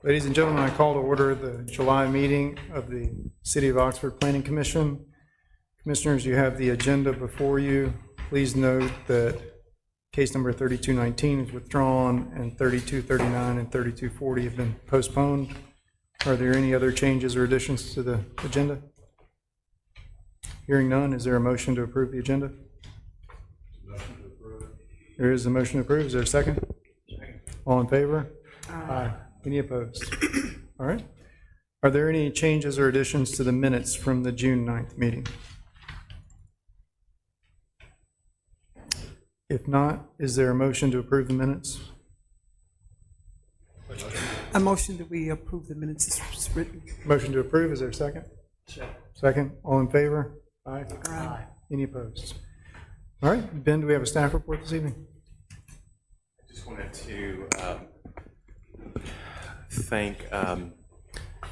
Ladies and gentlemen, I call to order the July meeting of the City of Oxford Planning Commission. Commissioners, you have the agenda before you. Please note that case number 3219 is withdrawn and 3239 and 3240 have been postponed. Are there any other changes or additions to the agenda? Hearing none, is there a motion to approve the agenda? Motion to approve. There is a motion to approve. Is there a second? Second. All in favor? Aye. Any opposed? All right. Are there any changes or additions to the minutes from the June 9th meeting? If not, is there a motion to approve the minutes? A motion that we approve the minutes is written. Motion to approve. Is there a second? Second. Second. All in favor? Aye. Aye. Any opposed? All right. Ben, do we have a staff report this evening? I just wanted to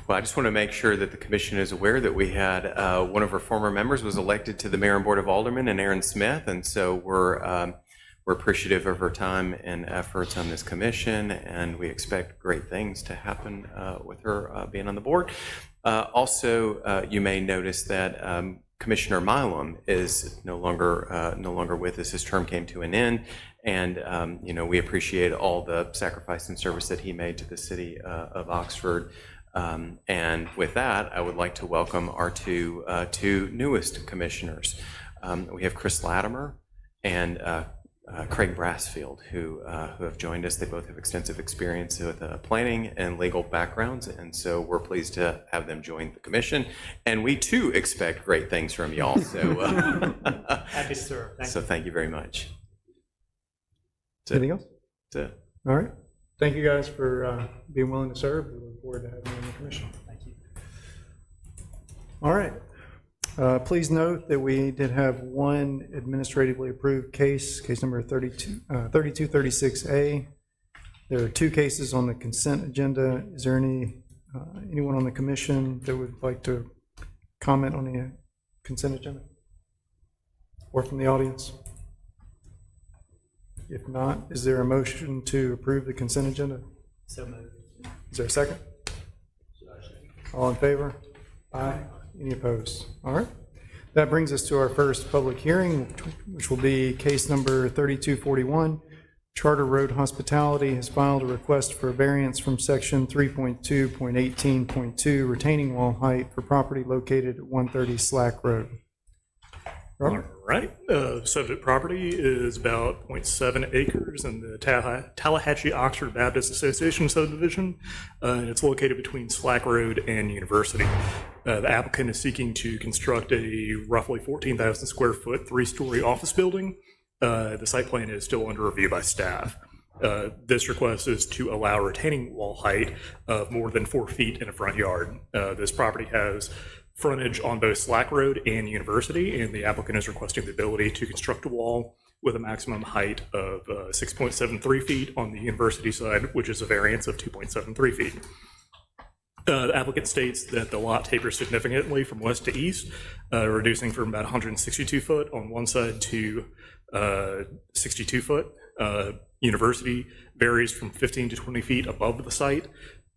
I just want to make sure that the commission is aware that we had one of our former members was elected to the Mayor and Board of Aldermen, and Aaron Smith, and so we're appreciative of her time and efforts on this commission, and we expect great things to happen with her being on the board. Also, you may notice that Commissioner Milam is no longer with us. His term came to an end, and we appreciate all the sacrifice and service that he made to the city of Oxford. And with that, I would like to welcome our two newest commissioners. We have Chris Latimer and Craig Brassfield, who have joined us. They both have extensive experience with planning and legal backgrounds, and so we're pleased to have them join the commission. And we too expect great things from y'all. So Happy to serve. So thank you very much. Anything else? That's it. All right. Thank you guys for being willing to serve. We look forward to having you on the commission. Thank you. All right. Please note that we did have one administratively approved case number 3236A. There are two cases on the consent agenda. Is there anyone on the commission that would like to comment on the consent agenda? Or from the audience? If not, is there a motion to approve the consent agenda? So moved. Is there a second? All in favor? Aye. Any opposed? All right. That brings us to our first public hearing, which will be case number 3241. Charter Road Hospitality has filed a request for a variance from section 3.2.18.2 retaining wall height for property located at 130 Slack Road. Robert? All right. Subject property is about 0.7 acres in the Tallahatchie Oxford Baptist Association subdivision, and it's located between Slack Road and University. The applicant is seeking to construct a roughly 14,000 square foot, 3-story office building. The site plan is still under review by staff. This request is to allow retaining wall height of more than 4 feet in a front yard. This property has frontage on both Slack Road and University, and the applicant is requesting the ability to construct a wall with a maximum height of 6.73 feet on the University side, which is a variance of 2.73 feet. The applicant states that the lot tapers significantly from west to east, reducing from about 162 foot on one side to 62 foot. University varies from 15 to 20 feet above the site,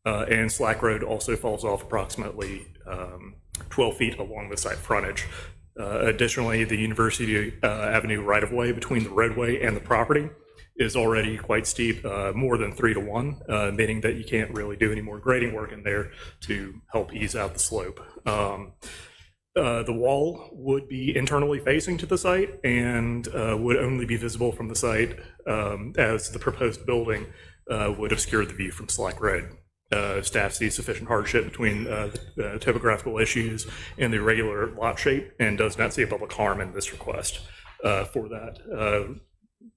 and Slack Road also falls off approximately 12 feet along the site frontage. Additionally, the University Avenue right-of-way between the roadway and the property is already quite steep, more than 3 to 1, meaning that you can't really do any more grading work in there to help ease out the slope. The wall would be internally facing to the site and would only be visible from the site as the proposed building would obscure the view from Slack Road. Staff sees sufficient hardship between the topographical issues and the irregular lot shape and does not see a public harm in this request.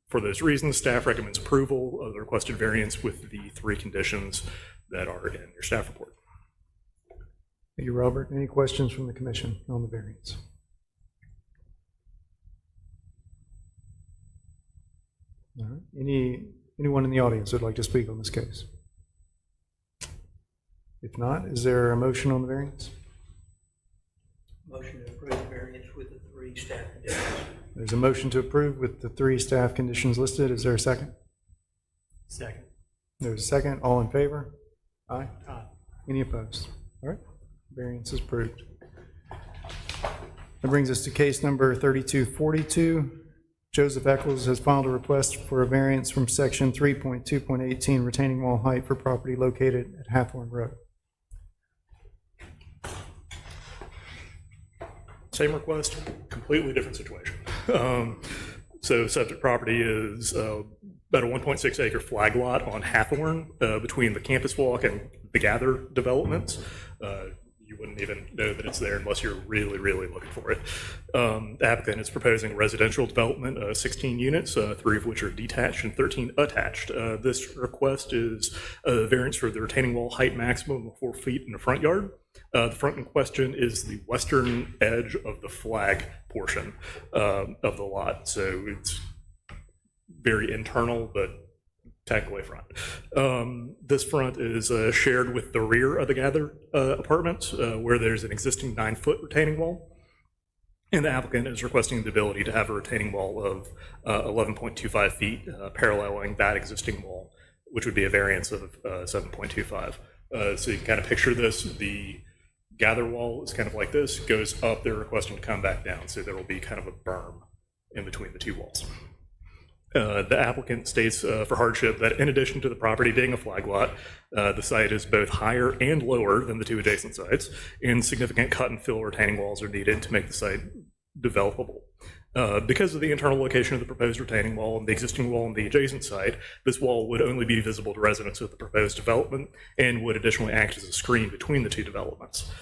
For those reasons, staff recommends approval of the requested variance with the 3 conditions that are in your staff report. Thank you, Robert. Any questions from the commission on the variance? All right. Anyone in the audience who would like to speak on this case? If not, is there a motion on the variance? Motion to approve the variance with the 3 staff conditions. There's a motion to approve with the 3 staff conditions listed. Is there a second? Second. There's a second. All in favor? Aye. Aye. Any opposed? All right, variance is approved. That brings us to case number 3242. Joseph Eccles has filed a request for a variance from section 3.2.18 retaining wall height for property located at Hathorne Road. Same request, completely different situation. So subject property is about a 1.6 acre flag lot on Hathorne between the Campus Walk and the Gather developments. You wouldn't even know that it's there unless you're really, really looking for it. The applicant is proposing residential development, 16 units, 3 of which are detached and 13 attached. This request is a variance for the retaining wall height maximum of 4 feet in the front yard. The front in question is the western edge of the flag portion of the lot. So it's very internal, but technically front. This front is shared with the rear of the Gather apartments, where there's an existing 9-foot retaining wall. And the applicant is requesting the ability to have a retaining wall of 11.25 feet paralleling that existing wall, which would be a variance of 7.25. So you can kind of picture this. The Gather wall is kind of like this, goes up, they're requesting to come back down. So there will be kind of a berm in between the two walls. The applicant states for hardship that in addition to the property being a flag lot, the site is both higher and lower than the 2 adjacent sites, and significant cut and fill retaining walls are needed to make the site developable. Because of the internal location of the proposed retaining wall and the existing wall on the adjacent site, this wall would only be visible to residents of the proposed development and would additionally act as a screen between the 2 developments.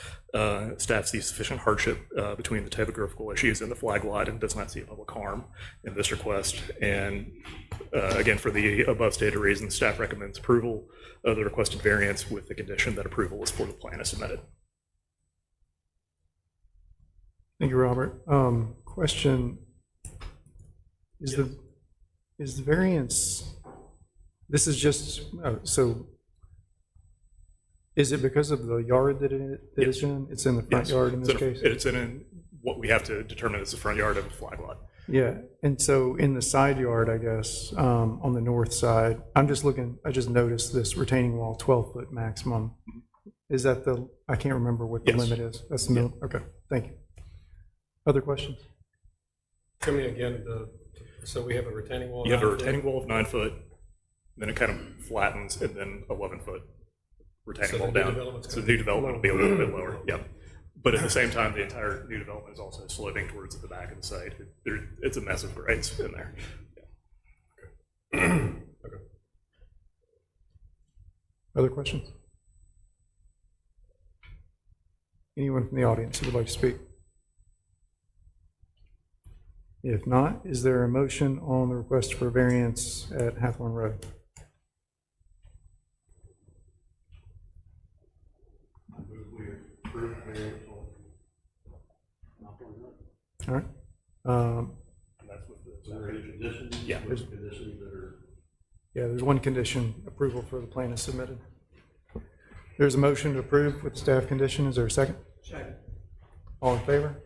Staff sees sufficient hardship between the topographical issues and the flag lot and does not see a public harm in this request. And again, for the above stated reasons, staff recommends approval of the requested variance with the condition that approval is for the plan as submitted. Thank you, Robert. Question, is the variance, this is just, so is it because of the yard that it's in? It's in the front Yes. yard in this case? It's in what we have to determine is the front yard of a flag lot. Yeah, and so in the side yard, I guess, on the north side, I'm just looking, I just noticed this retaining wall, 12-foot maximum. Is that the, I can't remember what the Yes. limit is. That's the middle, okay, thank you. Other questions? Tell me again, so we have a retaining wall? You have a 9 foot? retaining wall of 9 foot, then it kind of flattens, and then 11-foot retaining So the wall new down. development's So the gonna new development will be a little bit lower, yep. But at the same time, the entire new development is also sloping towards the back of the site. It's a mess of grades in there. Other questions? Anyone from the audience who would like to speak? If not, is there a motion on the request for variance at Hathorne Road? All right. And that's with the yeah. Yeah, there's one condition, approval for the plan is submitted. There's a motion to approve with staff condition. Is there a second? Second. All in favor?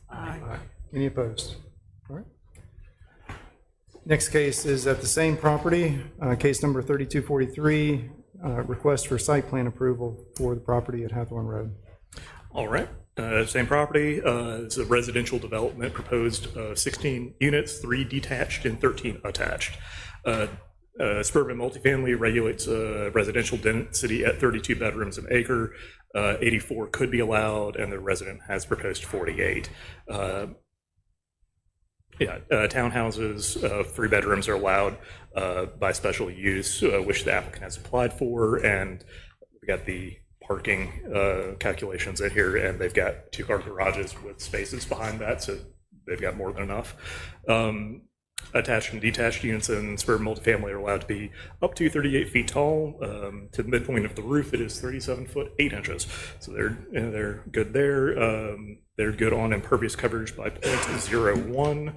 Aye. Aye. Any opposed? All right. Next case is at the same property, case number 3243, request for site plan approval for the property at Hathorne Road. All right. Same property. It's a residential development proposed 16 units, 3 detached and 13 attached. Suburban multifamily regulates residential density at 32 bedrooms an acre. 84 could be allowed, and the resident has proposed 48. Townhouses, 3 bedrooms are allowed by special use, which the applicant has applied for, and we got the parking calculations in here, and they've got 2-car garages with spaces behind that, so they've got more than enough. Attached and detached units in suburban multifamily are allowed to be up to 38 feet tall. To the midpoint of the roof, it is 37 foot 8 inches. So they're good there. They're good on impervious coverage by 0.01.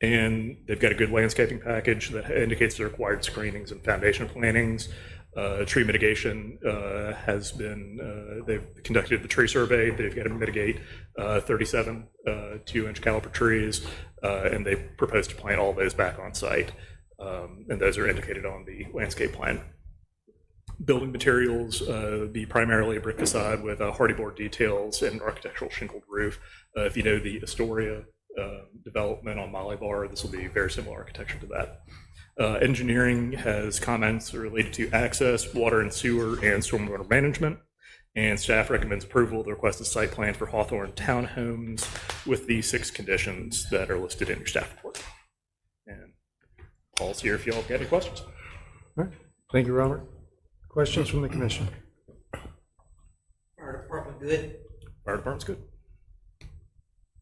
And they've got a good landscaping package that indicates the required screenings and foundation plantings. Tree mitigation has been, they've conducted the tree survey. They've got to mitigate 37 2-inch caliper trees, and they propose to plant all those back on site. And those are indicated on the landscape plan. building materials be primarily a brick facade with hardy board details and architectural shingled roof. If you know the Astoria development on Molly Bar, this will be very similar architecture to that. Engineering has comments related to access, water and sewer, and stormwater management. And staff recommends approval of the requested site plan for Hawthorne Townhomes with the 6 conditions that are listed in your staff report. And Paul's here if y'all have any questions. All right. Thank you, Robert. Questions from the commission? Fire department good? Fire department's good.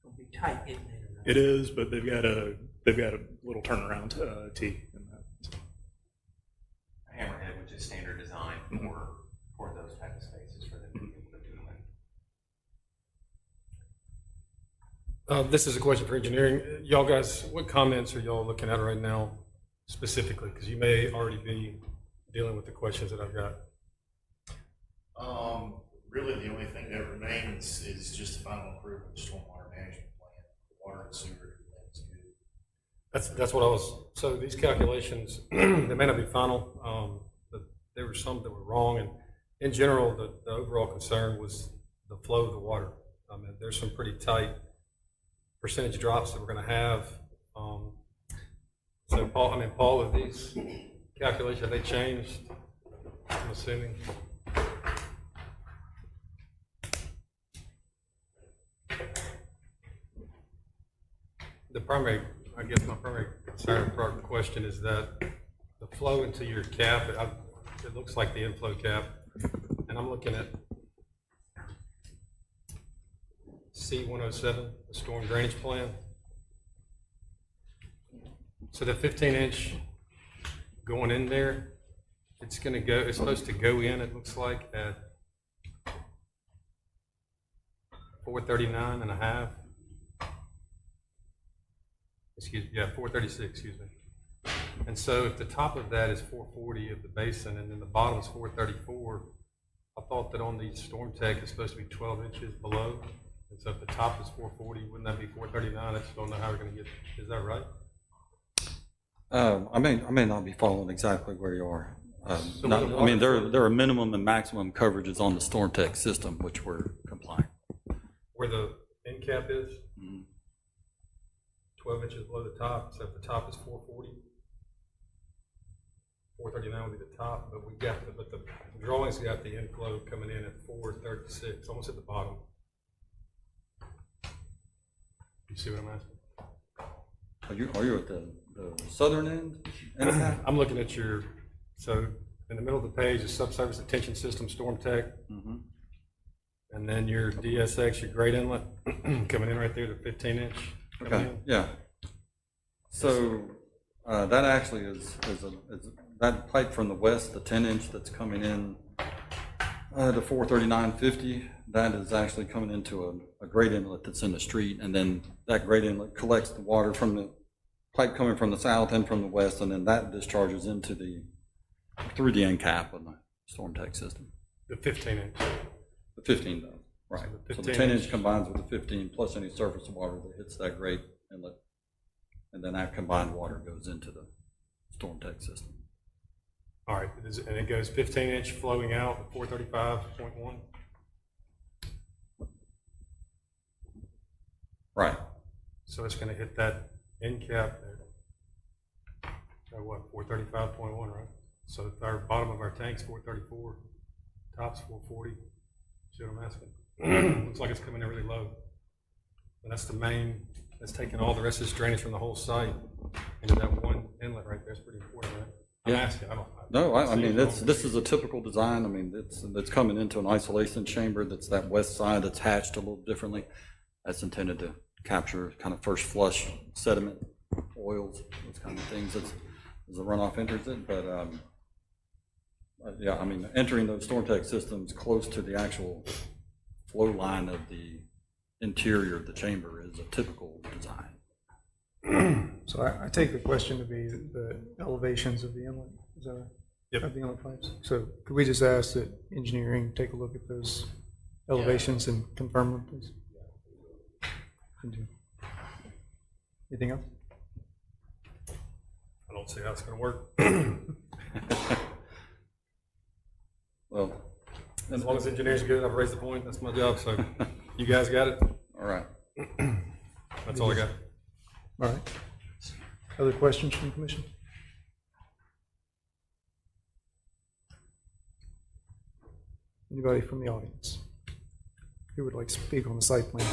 Gonna be tight, isn't it? It is, but they've got a little turnaround T in that. Hammerhead, which is standard design for those type of spaces for them to be able to do it. This is a question for engineering. Y'all guys, what comments are y'all looking at right now specifically? Because you may already be dealing with the questions that I've got. Really, the only thing that remains is just the final approval of the stormwater management plan, the water and sewer, everything's good. That's what I was, so these calculations, they may not be final, but there were some that were wrong, and in general, the overall concern was the flow of the water. I mean, there's some pretty tight percentage drops that we're gonna have. So Paul, have these calculations, have they changed, I'm assuming? I guess my primary concern or question is that the flow into your cap, it looks like the inflow cap, and I'm looking at C-107, the storm drainage plan. So the 15-inch going in there, it's supposed to go in, it looks like, at 439 and a half. 436, excuse me. And so if the top of that is 440 of the basin and then the bottom is 434, I thought that on the storm tech it's supposed to be 12 inches below. And so if the top is 440, wouldn't that be 439? I just don't know how we're gonna get, is that right? I may not be following exactly where you are. So Not- with the I mean, water- there are minimum and maximum coverages on the storm tech system, which we're complying. Where the end cap is, Mhm. 12 inches below the top, so if the top is 440, 439 would be the top, but the drawings got the inflow coming in at 436, almost at the bottom. You see what I'm asking? Are you at the southern end? I'm looking at so in the middle of the page is subsurface detention system, storm tech, Mhm. and then your DSX, your grade inlet, coming in right there, the 15-inch. Okay, yeah. So that actually is that pipe from the west, the 10-inch that's coming in to 439.50, that is actually coming into a grade inlet that's in the street, and then that grade inlet collects the water from the pipe coming from the south and from the west, and then that discharges through the end cap of the storm tech system. The 15-inch. The 15 does, right. So the So the 15 10-inch combines with the 15 plus any surface water that hits that grade inlet. And then that combined water goes into the storm tech system. All right, and it goes 15-inch flowing out at 435.1. Right. So it's gonna hit that end cap at what, 435.1, right? So our bottom of our tank's 434, top's 440. See what I'm asking? Looks like it's coming in really low. And that's the main, that's taking all the rest of this drainage from the whole site into that one inlet right there. It's pretty important, right? I'm Yeah. asking, No, I see mean, it this is a typical design. I mean, it's coming into an isolation chamber that's that west side that's hatched a little differently. That's intended to capture kind of first flush sediment, oils, those kind of things as the runoff enters it. But yeah, I mean, entering those storm tech systems close to the actual flow line of the interior of the chamber is a typical design. So I take the question to be the elevations of the inlet, is that right? Yep. Of the inlet pipes. So could we just ask that engineering take a look at those elevations and confirm them, please? Thank you. Anything else? I don't see how it's gonna work. Well, As long as engineers are good, I've raised the point, that's my job, so you guys got it? all right. That's all I got. All right. Other questions from the commission? Anybody from the audience who would like to speak on the site plan?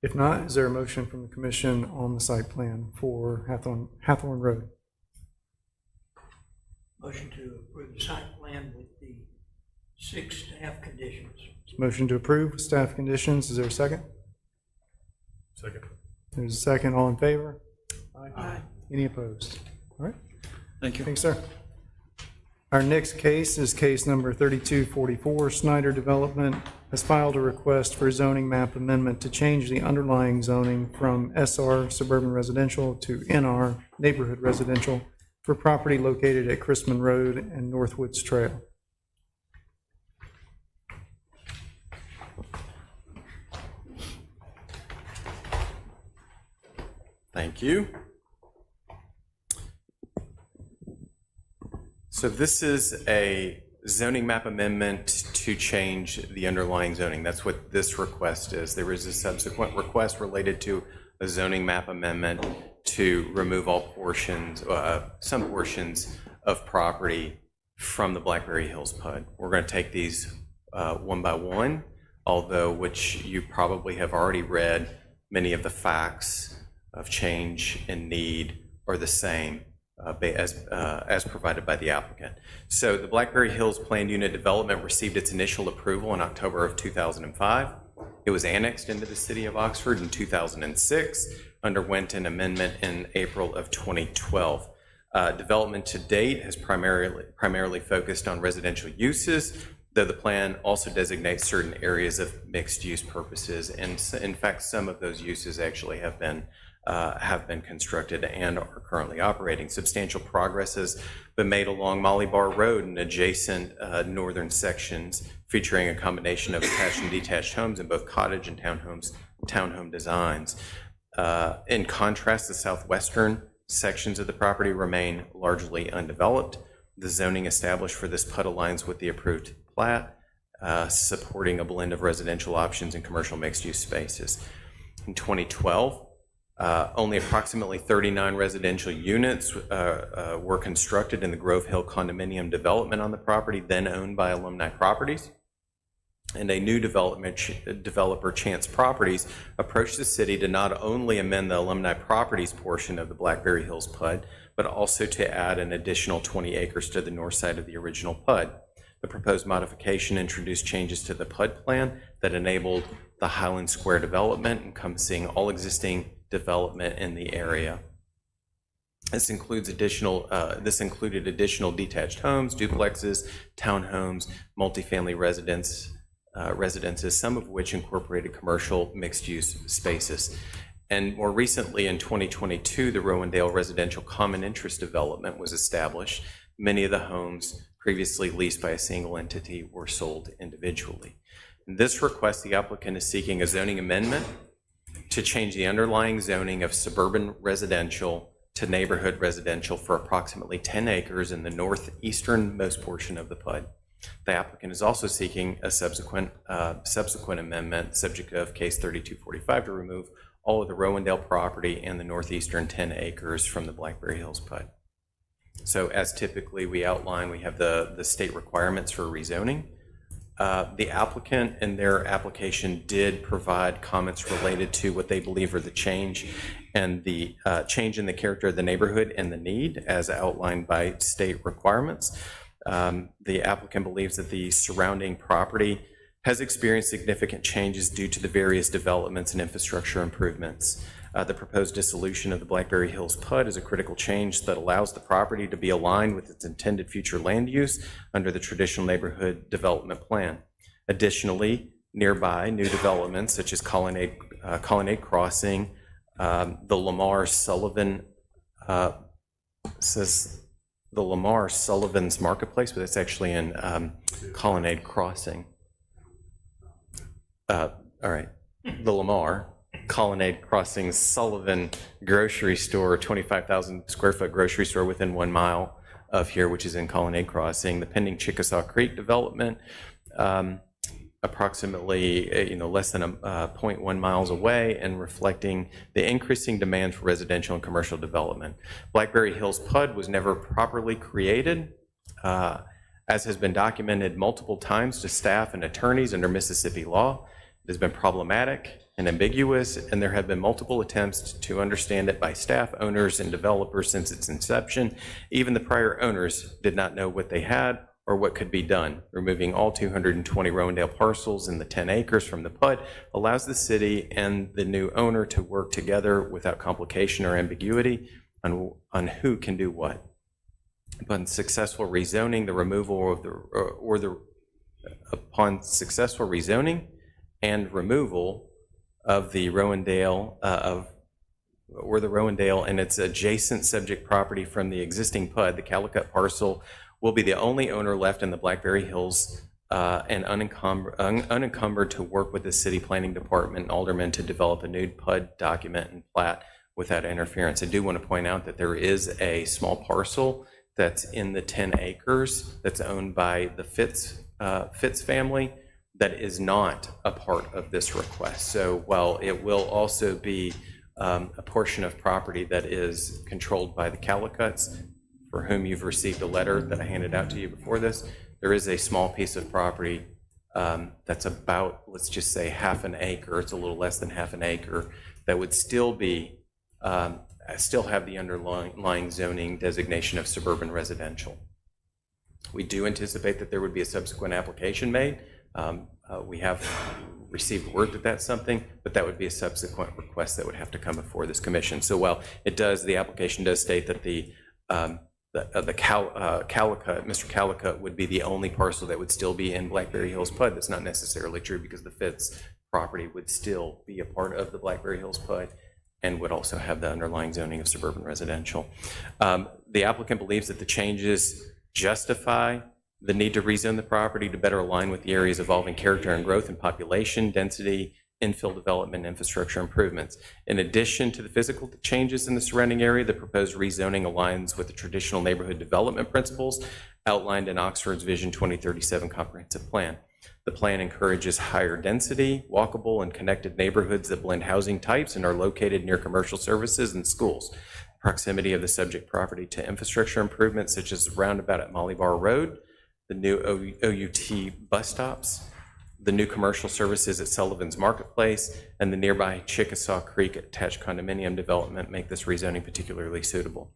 If not, is there a motion from the commission on the site plan for Hathorn Road? Motion to approve the site plan with the 6 staff conditions. Motion to approve with staff conditions. Is there a second? Second. There's a second. All in favor? Aye. Any opposed? All right. Thank you. Thanks, sir. Our next case is case number 3244. Snyder Development has filed a request for zoning map amendment to change the underlying zoning from SR Suburban Residential to NR Neighborhood Residential for property located at Chrisman Road and Northwoods Trail. Thank you. So this is a zoning map amendment to change the underlying zoning. That's what this request is. There is a subsequent request related to a zoning map amendment to remove all portions, some portions of property from the Blackberry Hills PUD. We're going to take these one by one, although which you probably have already read, many of the facts of change and need are the same as provided by the applicant. So the Blackberry Hills Planned Unit Development received its initial approval in October of 2005. It was annexed into the city of Oxford in 2006, underwent an amendment in April of 2012. Development to date has primarily focused on residential uses, though the plan also designates certain areas of mixed-use purposes. And in fact, some of those uses actually have been constructed and are currently operating. Substantial progress has been made along Molly Bar Road and adjacent northern sections, featuring a combination of attached and detached homes in both cottage and townhome designs. In contrast, the southwestern sections of the property remain largely undeveloped. The zoning established for this PUD aligns with the approved plat, supporting a blend of residential options and commercial mixed-use spaces. In 2012, only approximately 39 residential units were constructed in the Grove Hill condominium development on the property, then owned by Alumni Properties. And a new developer, Chance Properties, approached the city to not only amend the Alumni Properties portion of the Blackberry Hills PUD, but also to add an additional 20 acres to the north side of the original PUD. The proposed modification introduced changes to the PUD plan that enabled the Highland Square development, encompassing all existing development in the area. This included additional detached homes, duplexes, townhomes, multifamily residences, some of which incorporated commercial mixed-use spaces. And more recently, in 2022, the Rowendale Residential Common Interest Development was established. Many of the homes previously leased by a single entity were sold individually. In this request, the applicant is seeking a zoning amendment to change the underlying zoning of suburban residential to neighborhood residential for approximately 10 acres in the northeasternmost portion of the PUD. The applicant is also seeking a subsequent amendment, subject of case 3245, to remove all of the Rowendale property and the northeastern 10 acres from the Blackberry Hills PUD. So as typically we outline, we have the state requirements for rezoning. The applicant in their application did provide comments related to what they believe are the change and the change in the character of the neighborhood and the need as outlined by state requirements. The applicant believes that the surrounding property has experienced significant changes due to the various developments and infrastructure improvements. The proposed dissolution of the Blackberry Hills PUD is a critical change that allows the property to be aligned with its intended future land use under the traditional neighborhood development plan. Additionally, nearby new developments such as Colonnade Crossing, the Lamar Sullivan, says the Lamar Sullivan's Marketplace, but it's actually in Colonnade Crossing. All right, the Lamar Colonnade Crossing Sullivan grocery store, 25,000 square foot grocery store within 1 mile of here, which is in Colonnade Crossing. The pending Chickasaw Creek development, approximately less than 0.1 miles away, and reflecting the increasing demand for residential and commercial development. Blackberry Hills PUD was never properly created, as has been documented multiple times to staff and attorneys under Mississippi law. It has been problematic and ambiguous, and there have been multiple attempts to understand it by staff, owners, and developers since its inception. Even the prior owners did not know what they had or what could be done. Removing all 220 Rowandale parcels and the 10 acres from the PUD allows the city and the new owner to work together without complication or ambiguity on who can do what. Upon successful rezoning, the removal of upon successful rezoning and removal of the Rowandale the Rowandale and its adjacent subject property from the existing PUD, the Calicut parcel will be the only owner left in the Blackberry Hills and unencumbered to work with the city planning department and aldermen to develop a new PUD document and plat without interference. I do want to point out that there is a small parcel that's in the 10 acres that's owned by the Fitz family that is not a part of this request. So while it will also be a portion of property that is controlled by the Calicuts, for whom you've received a letter that I handed out to you before this, there is a small piece of property that's about, let's just say, half an acre. It's a little less than half an acre that would still be, still have the underlying zoning designation of suburban residential. We do anticipate that there would be a subsequent application made. We have received word that that's something, but that would be a subsequent request that would have to come before this commission. So while it does, the application does state that Calicut, Mr. Calicut would be the only parcel that would still be in Blackberry Hills PUD. That's not necessarily true, because the Fitz property would still be a part of the Blackberry Hills PUD and would also have the underlying zoning of suburban residential. The applicant believes that the changes justify the need to rezone the property to better align with the area's evolving character and growth in population, density, infill development, infrastructure improvements. In addition to the physical changes in the surrounding area, the proposed rezoning aligns with the traditional neighborhood development principles outlined in Oxford's Vision 2037 Comprehensive Plan. The plan encourages higher density, walkable, and connected neighborhoods that blend housing types and are located near commercial services and schools. Proximity of the subject property to infrastructure improvements such as the roundabout at Molly Bar Road, the new OUT bus stops, the new commercial services at Sullivan's Marketplace, and the nearby Chickasaw Creek attached condominium development make this rezoning particularly suitable.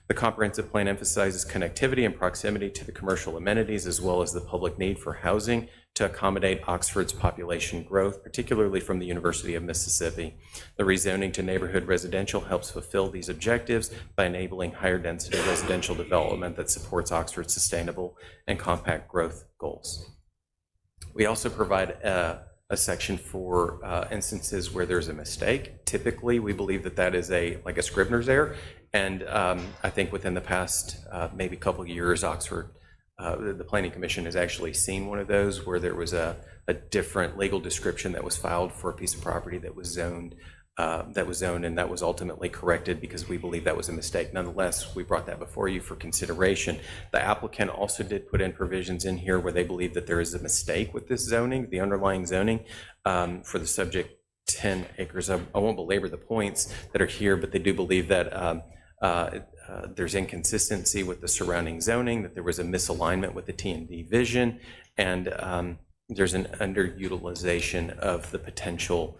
The comprehensive plan emphasizes connectivity and proximity to the commercial amenities, as well as the public need for housing to accommodate Oxford's population growth, particularly from the University of Mississippi. The rezoning to neighborhood residential helps fulfill these objectives by enabling higher density residential development that supports Oxford's sustainable and compact growth goals. We also provide a section for instances where there's a mistake. Typically, we believe that that is like a Scrivener's error, and I think within the past maybe couple of years, Oxford, the Planning Commission has actually seen one of those where there was a different legal description that was filed for a piece of property that was zoned, and that was ultimately corrected because we believe that was a mistake. Nonetheless, we brought that before you for consideration. The applicant also did put in provisions in here where they believe that there is a mistake with this zoning, the underlying zoning, for the subject 10 acres. I won't belabor the points that are here, but they do believe that there's inconsistency with the surrounding zoning, that there was a misalignment with the T&D vision, and there's an underutilization of the potential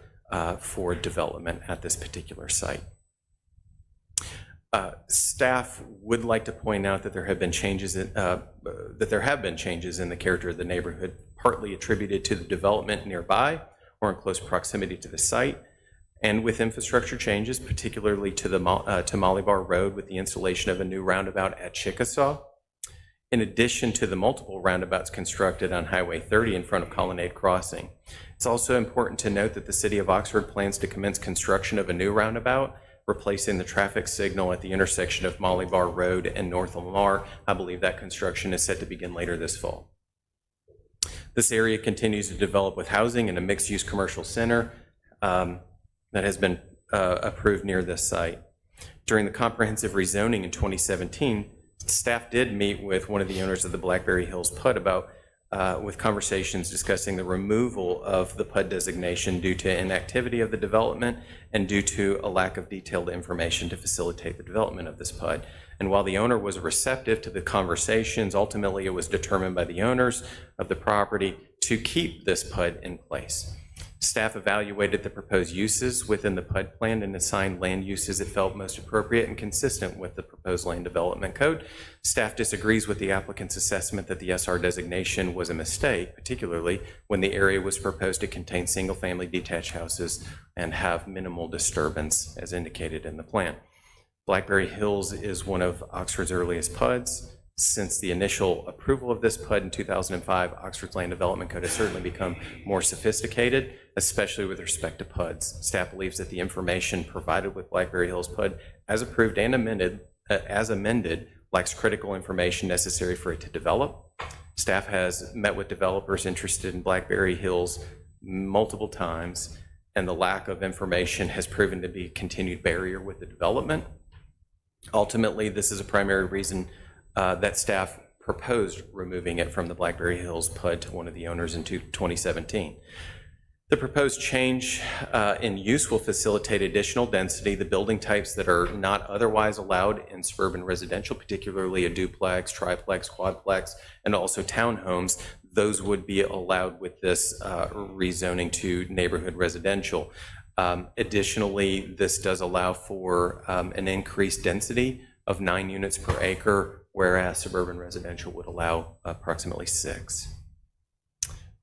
for development at this particular site. Staff would like to point out that there have been changes in, the character of the neighborhood, partly attributed to the development nearby or in close proximity to the site, and with infrastructure changes, particularly to Molly Bar Road with the installation of a new roundabout at Chickasaw. In addition to the multiple roundabouts constructed on Highway 30 in front of Colonnade Crossing. It's also important to note that the City of Oxford plans to commence construction of a new roundabout, replacing the traffic signal at the intersection of Molly Bar Road and North Lamar. I believe that construction is set to begin later this fall. This area continues to develop with housing and a mixed-use commercial center that has been approved near this site. During the comprehensive rezoning in 2017, Staff did meet with one of the owners of the Blackberry Hills PUD with conversations discussing the removal of the PUD designation due to inactivity of the development and due to a lack of detailed information to facilitate the development of this PUD. And while the owner was receptive to the conversations, ultimately it was determined by the owners of the property to keep this PUD in place. Staff evaluated the proposed uses within the PUD plan and assigned land uses it felt most appropriate and consistent with the proposed land development code. Staff disagrees with the applicant's assessment that the SR designation was a mistake, particularly when the area was proposed to contain single-family detached houses and have minimal disturbance as indicated in the plan. Blackberry Hills is one of Oxford's earliest PUDs. Since the initial approval of this PUD in 2005, Oxford's land development code has certainly become more sophisticated, especially with respect to PUDs. Staff believes that the information provided with Blackberry Hills PUD as approved and amended, lacks critical information necessary for it to develop. Staff has met with developers interested in Blackberry Hills multiple times, and the lack of information has proven to be a continued barrier with the development. Ultimately, this is a primary reason that staff proposed removing it from the Blackberry Hills PUD to one of the owners in 2017. The proposed change in use will facilitate additional density. The building types that are not otherwise allowed in suburban residential, particularly a duplex, triplex, quadplex, and also townhomes, those would be allowed with this rezoning to neighborhood residential. Additionally, this does allow for an increased density of 9 units per acre, whereas suburban residential would allow approximately 6.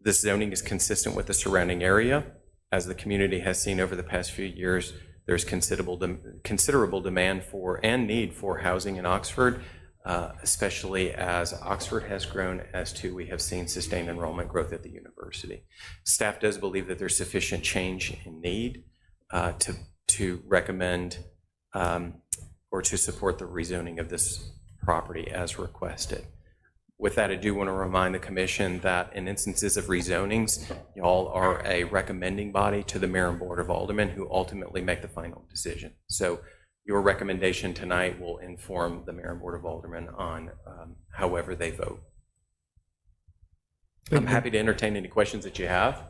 This zoning is consistent with the surrounding area. As the community has seen over the past few years, there's considerable demand for and need for housing in Oxford, especially as Oxford has grown, as too we have seen sustained enrollment growth at the university. Staff does believe that there's sufficient change in need to recommend or to support the rezoning of this property as requested. With that, I do want to remind the commission that in instances of rezonings, y'all are a recommending body to the Mayor and Board of Aldermen who ultimately make the final decision. So your recommendation tonight will inform the Mayor and Board of Aldermen on however they vote. I'm happy to entertain any questions that you have.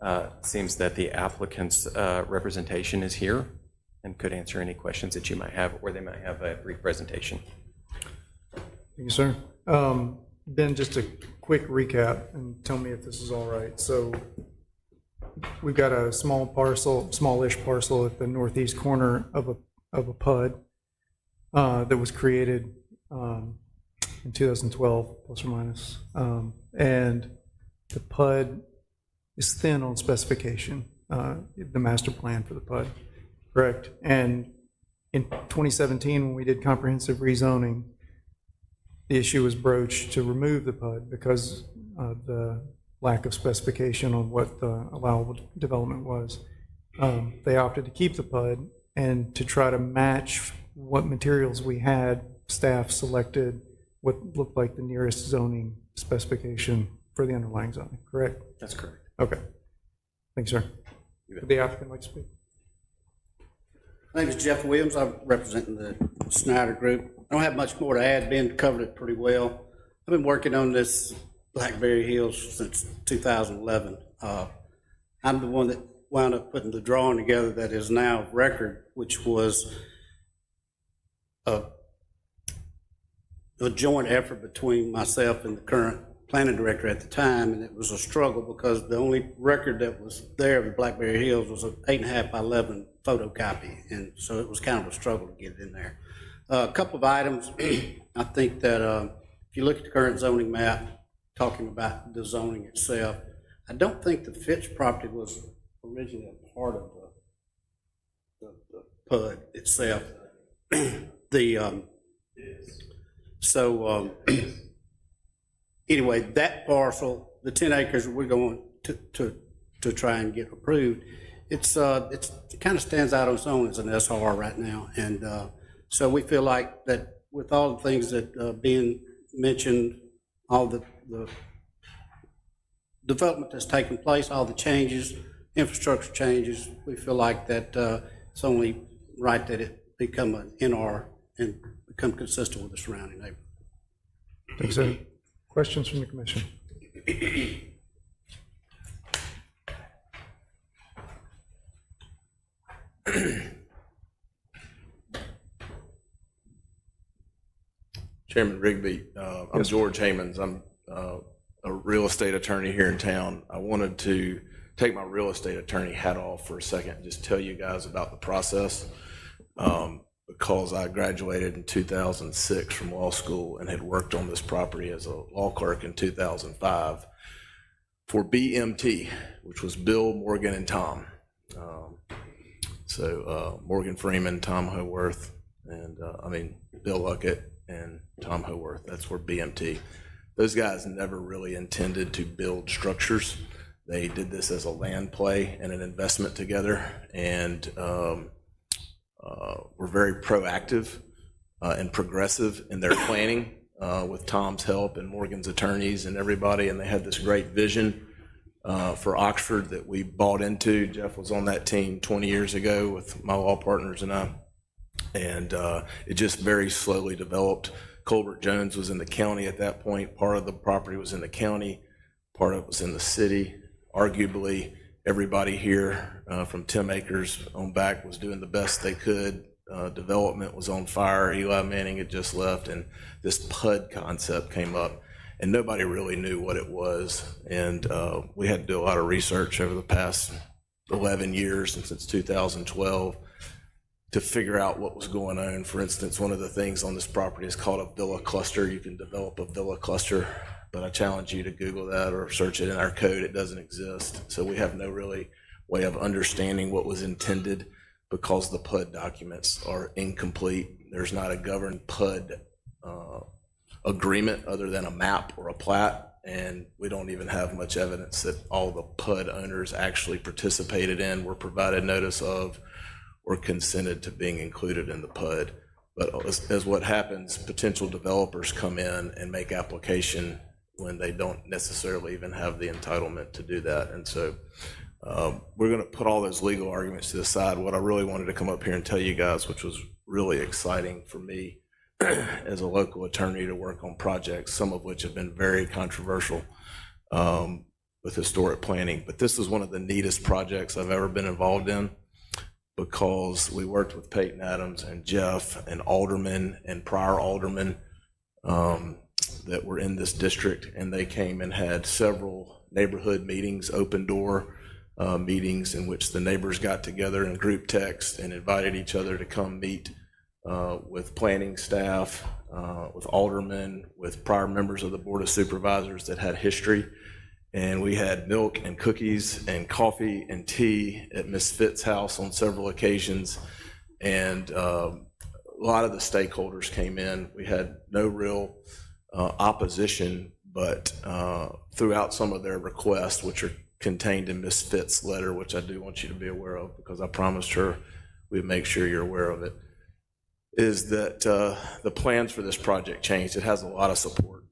It seems that the applicant's representation is here and could answer any questions that you might have, or they might have a brief presentation. Thank you, sir. Ben, just a quick recap and tell me if this is all right. So we've got a small parcel, smallish parcel at the northeast corner of a PUD that was created in 2012, plus or minus. And the PUD is thin on specification, the master plan for the PUD, correct? And in 2017, when we did comprehensive rezoning, the issue was broached to remove the PUD because of the lack of specification on what the allowable development was. They opted to keep the PUD, and to try to match what materials we had, staff selected what looked like the nearest zoning specification for the underlying zoning, correct? That's correct. Okay. Thanks, sir. Would the applicant like to speak? My name is Jeff Williams. I'm representing the Snyder Group. I don't have much more to add. Ben covered it pretty well. I've been working on this Blackberry Hills since 2011. I'm the one that wound up putting the drawing together that is now record, which was a joint effort between myself and the current planning director at the time, and it was a struggle because the only record that was there of Blackberry Hills was an 8.5 by 11 photocopy, and so it was kind of a struggle to get it in there. A couple of items. I think that if you look at the current zoning map, talking about the zoning itself, I don't think the Fitch property was originally a part of the PUD itself. Anyway, that parcel, the 10 acres we're going to try and get approved, it kind of stands out on its own as an SR right now, and so we feel like that with all the things that being mentioned, all the development that's taken place, all the changes, infrastructure changes, we feel like that it's only right that it become an NR and come consistent with the surrounding neighborhood. Thanks, sir. Questions from the commission? Chairman Rigby, I'm George Hamons. I'm a real estate attorney here in town. I wanted to take my real estate attorney hat off for a second and just tell you guys about the process. Because I graduated in 2006 from law school and had worked on this property as a law clerk in 2005 for BMT, which was Bill, Morgan, and Tom. Morgan Freeman, Tom Howarth, and Bill Luckett and Tom Howarth. That's where BMT. Those guys never really intended to build structures. They did this as a land play and an investment together, and were very proactive and progressive in their planning with Tom's help and Morgan's attorneys and everybody, and they had this great vision for Oxford that we bought into. Jeff was on that team 20 years ago with my law partners and I, and it just very slowly developed. Colbert Jones was in the county at that point. Part of the property was in the county, part of it was in the city. Arguably, everybody here from Tim Acres on back was doing the best they could. Development was on fire. Eli Manning had just left, and this PUD concept came up, and nobody really knew what it was. And we had to do a lot of research over the past 11 years and since 2012 to figure out what was going on. For instance, one of the things on this property is called a villa cluster. You can develop a villa cluster, but I challenge you to Google that or search it in our code. It doesn't exist. So we have no really way of understanding what was intended because the PUD documents are incomplete. There's not a governed PUD agreement other than a map or a plat, and we don't even have much evidence that all the PUD owners actually participated in, were provided notice of, or consented to being included in the PUD. But as what happens, potential developers come in and make application when they don't necessarily even have the entitlement to do that. And so we're going to put all those legal arguments to the side. What I really wanted to come up here and tell you guys, which was really exciting for me as a local attorney to work on projects, some of which have been very controversial with historic planning. But this is one of the neatest projects I've ever been involved in, because we worked with Peyton Adams and Jeff and aldermen and prior aldermen that were in this district, and they came and had several neighborhood meetings, open door meetings, in which the neighbors got together in group text and invited each other to come meet with planning staff, with aldermen, with prior members of the Board of Supervisors that had history. And we had milk and cookies and coffee and tea at Miss Fitt's house on several occasions. And a lot of the stakeholders came in. We had no real opposition, but throughout some of their requests, which are contained in Miss Fitt's letter, which I do want you to be aware of because I promised her we'd make sure you're aware of it, is that the plans for this project changed. It has a lot of support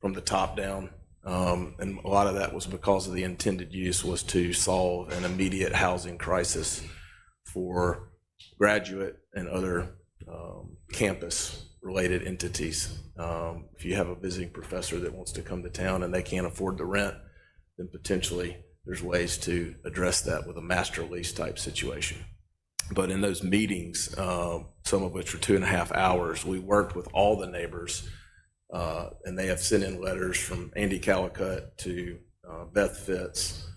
from the top down. And a lot of that was because of the intended use was to solve an immediate housing crisis for graduate and other campus-related entities. If you have a visiting professor that wants to come to town and they can't afford the rent, then potentially there's ways to address that with a master lease type situation. But in those meetings, some of which were 2.5 hours, we worked with all the neighbors. And they have sent in letters from Andy Callicutt to Beth Fitz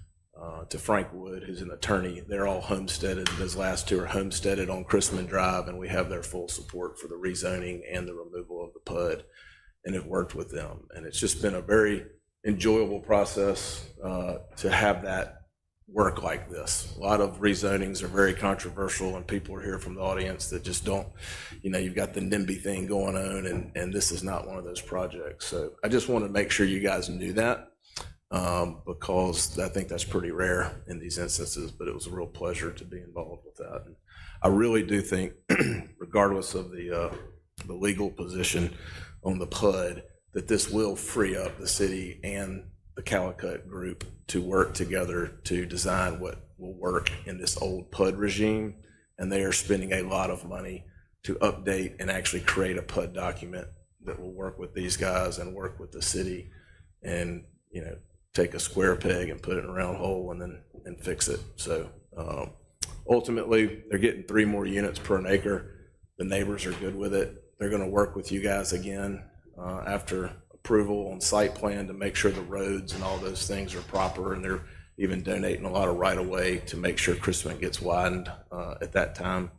to Frank Wood, who's an attorney. They're all homesteaded. Those last two are homesteaded on Chrisman Drive, and we have their full support for the rezoning and the removal of the PUD, and have worked with them. And it's just been a very enjoyable process to have that work like this. A lot of rezonings are very controversial, and people are here from the audience that just don't, you've got the NIMBY thing going on, and this is not one of those projects. So I just want to make sure you guys knew that because I think that's pretty rare in these instances, but it was a real pleasure to be involved with that. And I really do think, regardless of the legal position on the PUD, that this will free up the city and the Callicutt group to work together to design what will work in this old PUD regime. And they are spending a lot of money to update and actually create a PUD document that will work with these guys and work with the city and, you know, take a square peg and put it in a round hole and fix it. So ultimately, they're getting 3 more units per an acre. The neighbors are good with it. They're going to work with you guys again after approval on site plan to make sure the roads and all those things are proper, and they're even donating a lot of right-of-way to make sure Christmas gets widened at that time.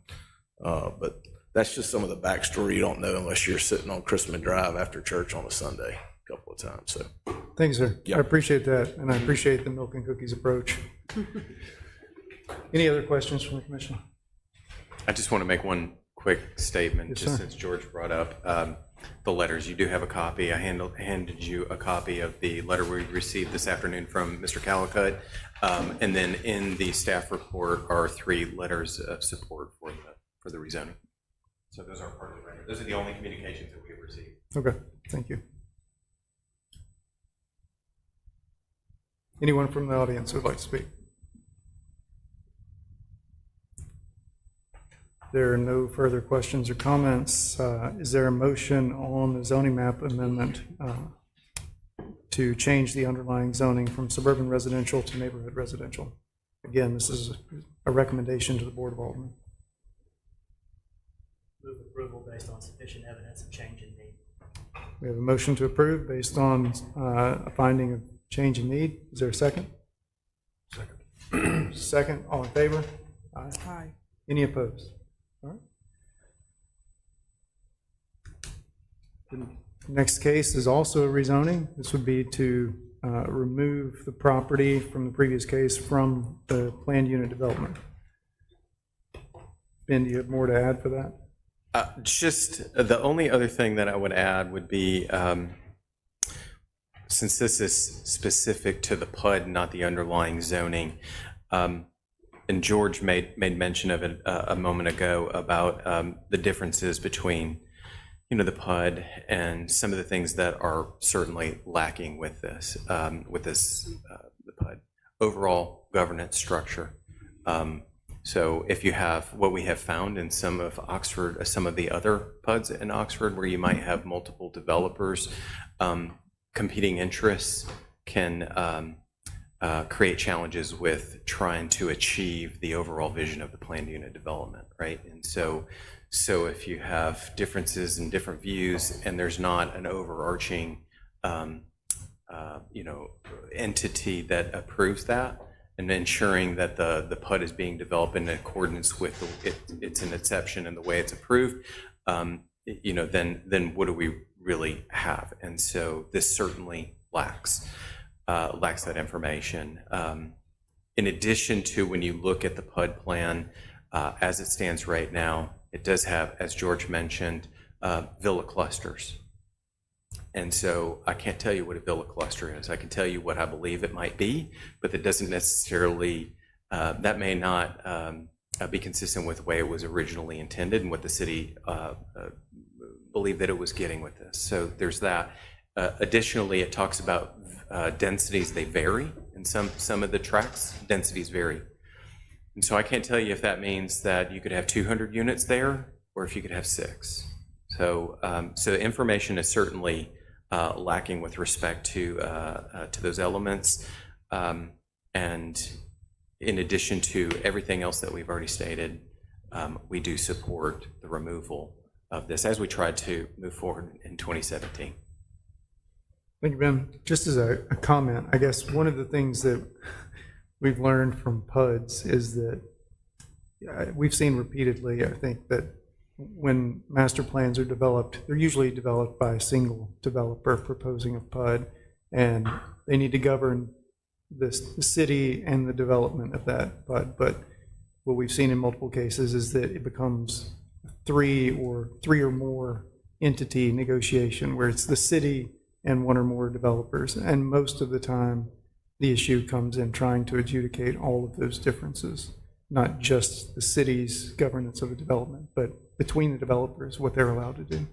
But that's just some of the backstory you don't know unless you're sitting on Christmas Drive after church on a Sunday a couple of times. So, Thank you, sir. Yeah. I appreciate that, and I appreciate the milk and cookies approach. Any other questions from the commission? I just want to make one quick statement, Yes, just sir. since George brought up the letters. You do have a copy. I handed you a copy of the letter we received this afternoon from Mr. Calicut. And then in the staff report are 3 letters of support for the rezoning. So those are part of the record. Those are the only communications that we have received. Okay, thank you. Anyone from the audience who would like to speak? There are no further questions or comments. Is there a motion on the zoning map amendment to change the underlying zoning from suburban residential to neighborhood residential? Again, this is a recommendation to the Board of Aldermen. Move approval based on sufficient evidence of change in need. We have a motion to approve based on a finding of change in need. Is there a second? Second. Second, all in favor? Aye. Aye. Any opposed? All right. The next case is also a rezoning. This would be to remove the property from the previous case from the planned unit development. Ben, do you have more to add for that? Just the only other thing that I would add would be, since this is specific to the PUD, not the underlying zoning, and George made mention of it a moment ago about the differences between, you know, the PUD and some of the things that are certainly lacking with this, the PUD. Overall governance structure. So if you have what we have found in some of Oxford, some of the other PUDs in Oxford, where you might have multiple developers, competing interests can create challenges with trying to achieve the overall vision of the planned unit development, right? And so if you have differences and different views, and there's not an overarching, entity that approves that, and ensuring that the PUD is being developed in accordance with its inception and the way it's approved, then what do we really have? And so this certainly lacks that information. In addition to, when you look at the PUD plan as it stands right now, it does have, as George mentioned, villa clusters. And so I can't tell you what a villa cluster is. I can tell you what I believe it might be, but that doesn't necessarily, that may not be consistent with the way it was originally intended and what the city believed that it was getting with this. So there's that. Additionally, it talks about densities. They vary in some of the tracts. Densities vary. And so I can't tell you if that means that you could have 200 units there or if you could have 6. So the information is certainly lacking with respect to those elements. And in addition to everything else that we've already stated, we do support the removal of this as we tried to move forward in 2017. Thank you, Ben. Just as a comment, I guess one of the things that we've learned from PUDs is that we've seen repeatedly, I think, that when master plans are developed, they're usually developed by a single developer proposing a PUD, and they need to govern the city and the development of that PUD. But what we've seen in multiple cases is that it becomes three or more entity negotiation, where it's the city and one or more developers. And most of the time, the issue comes in trying to adjudicate all of those differences, not just the city's governance of the development, but between the developers, what they're allowed to do.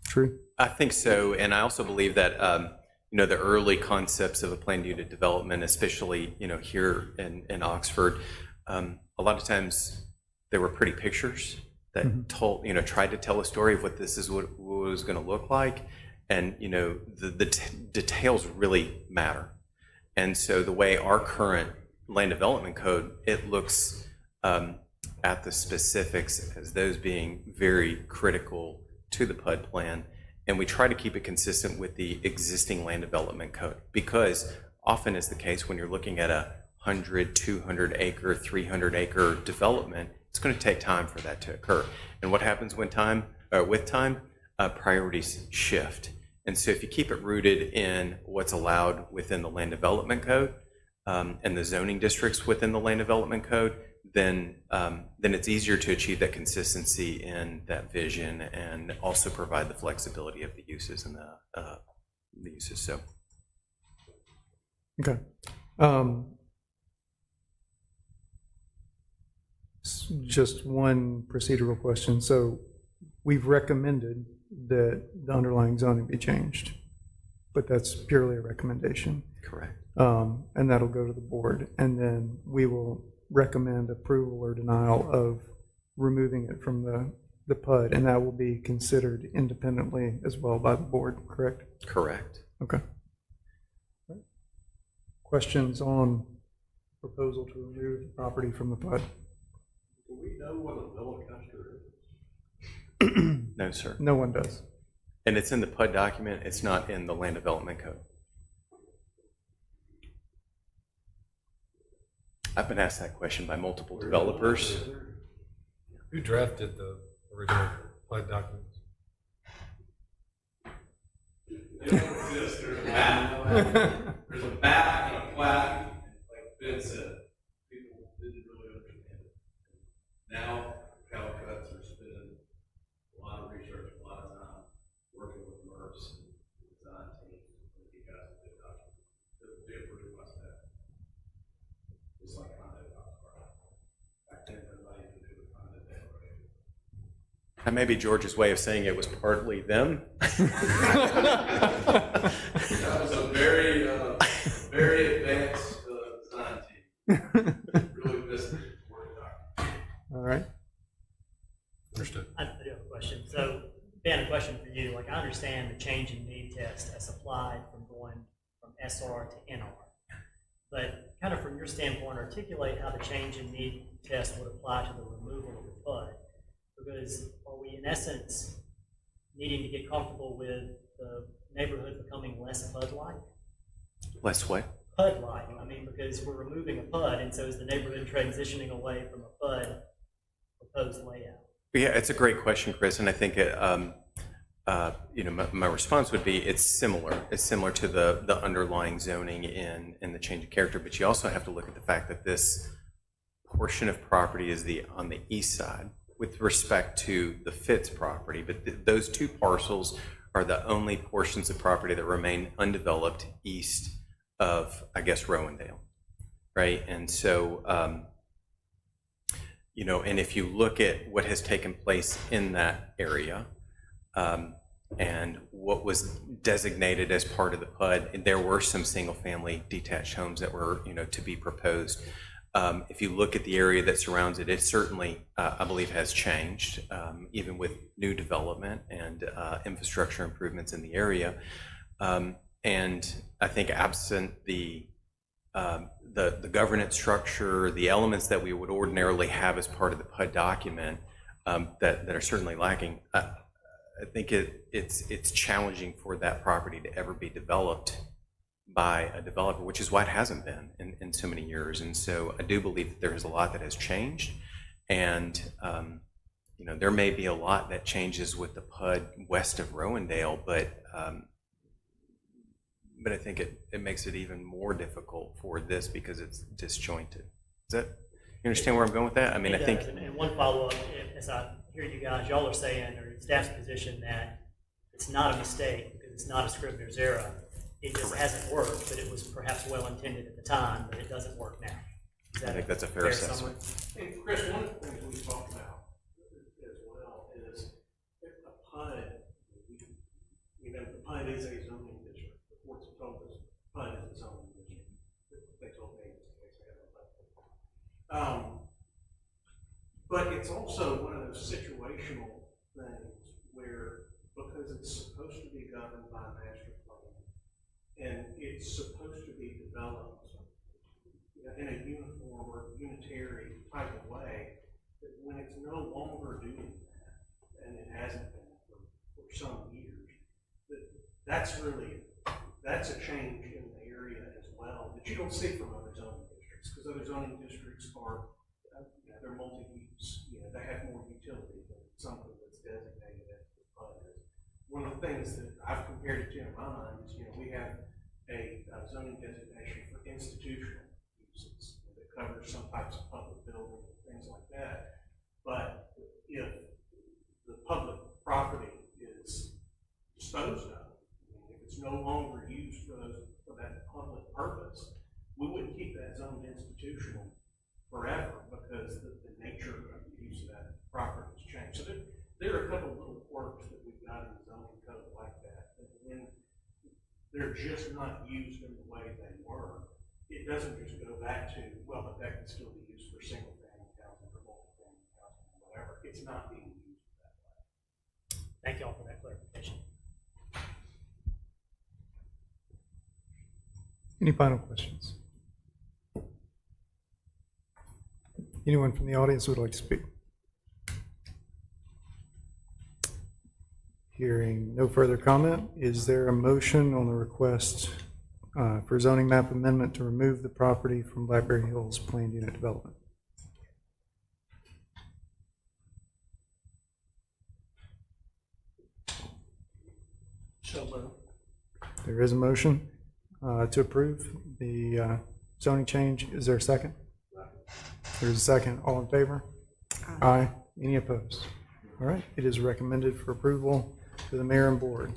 True? I think so, and I also believe that the early concepts of a planned unit development, especially here in Oxford, a lot of times there were pretty pictures that told, tried to tell a story of what this is what it was going to look like. And, the details really matter. And so the way our current land development code, it looks at the specifics as those being very critical to the PUD plan. And we try to keep it consistent with the existing land development code, because often is the case when you're looking at a 100, 200 acre, 300 acre development, it's going to take time for that to occur. And what happens with time, priorities shift. And so if you keep it rooted in what's allowed within the land development code and the zoning districts within the land development code, then it's easier to achieve that consistency in that vision and also provide the flexibility of the uses and the uses. So, Okay. Just one procedural question. So we've recommended that the underlying zoning be changed, but that's purely a recommendation. correct. And that'll go to the board. And then we will recommend approval or denial of removing it from the PUD, and that will be considered independently as well by the board, correct? Correct. Okay. Questions on proposal to remove the property from the PUD? Do we know what a viliculture is? No, sir. No one does. And it's in the PUD document. It's not in the land development code. I've been asked that question by multiple developers. Who drafted the original PUD documents? There's a map and a plat, like Ben said, people didn't really understand it. Now, Calicuts are spending a lot of research, a lot of time working with MERS and design teams. You guys have been documented. They're pretty much that. It's like condo docs, right? Back then, everybody could do a condo declaration. That may be George's way of saying it was partly them. That was a very, very advanced design team. Really business work document. All right. Understood. I do have a question. So, Ben, a question for you. Like, I understand the change in need test as applied from going from SR to NR. But kind of from your standpoint, articulate how the change in need test would apply to the removal of the PUD. Because are we, in essence, needing to get comfortable with the neighborhood becoming less PUD-like? Less what? PUD-like. I mean, because we're removing a PUD, and so is the neighborhood transitioning away from a PUD proposed layout? Yeah, it's a great question, Chris, and I think it, my response would be it's similar. It's similar to the underlying zoning in the change of character, but you also have to look at the fact that this portion of property is on the east side with respect to the Fitz property, but those two parcels are the only portions of property that remain undeveloped east of, I guess, Rowendale, right? And so, and if you look at what has taken place in that area and what was designated as part of the PUD, there were some single-family detached homes that were, to be proposed. If you look at the area that surrounds it, it certainly, I believe, has changed, even with new development and infrastructure improvements in the area. And I think absent the governance structure, the elements that we would ordinarily have as part of the PUD document that are certainly lacking, I think it's challenging for that property to ever be developed by a developer, which is why it hasn't been in so many years. And so I do believe that there is a lot that has changed, and there may be a lot that changes with the PUD west of Rowendale, but I think it makes it even more difficult for this because it's disjointed. You understand where I'm going with that? I mean, I think. And one follow-up, as I hear you guys, y'all are saying, or staff's position, that it's not a mistake because it's not a Scrivener's error. It just hasn't worked, but it was perhaps well-intended at the time, but it doesn't work now. I think that's a fair assessment. Hey, Chris, one of the things we talked about as well is if the PUD, the PUD is a zoning district. The courts have told us PUD is a zoning district. They told me it's a PUD. But it's also one of those situations things where, because it's supposed to be governed by a master plan, and it's supposed to be developed in a uniform or unitary type of way, that when it's no longer doing that, and it hasn't been for some years, that's a change in the area as well, that you don't see from other zoning districts, because other zoning districts are, they're multi-use, they have more utility than something that's designated as the PUD is. One of the things that I've compared it to in my mind is, we have a zoning designation for institutional uses that covers some types of public buildings and things like that. But if the public property is disposed of, if it's no longer used for that public purpose, we wouldn't keep that zoned institutional forever, because the nature of the use of that property has changed. So there are a couple of little quirks that we've got in the zoning code like that when they're just not used in the way they were, it doesn't just go back to, well, but that can still be used for single family housing or multi-family housing or whatever. It's not being used that way. Thank you all for that clarification. Any final questions? Anyone from the audience who would like to speak? Hearing no further comment, is there a motion on the request for zoning map amendment to remove the property from Blackberry Hills planned unit development? So moved. There is a motion to approve the zoning change. Is there a second? There's a second. All in favor? Aye. Any opposed? All right. It is recommended for approval to the mayor and board.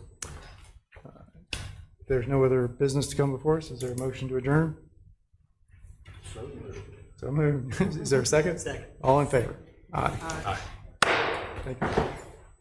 If there's no other business to come before us, is there a motion to adjourn? So moved. Is there a second? Second. All in favor? Aye. Thank you.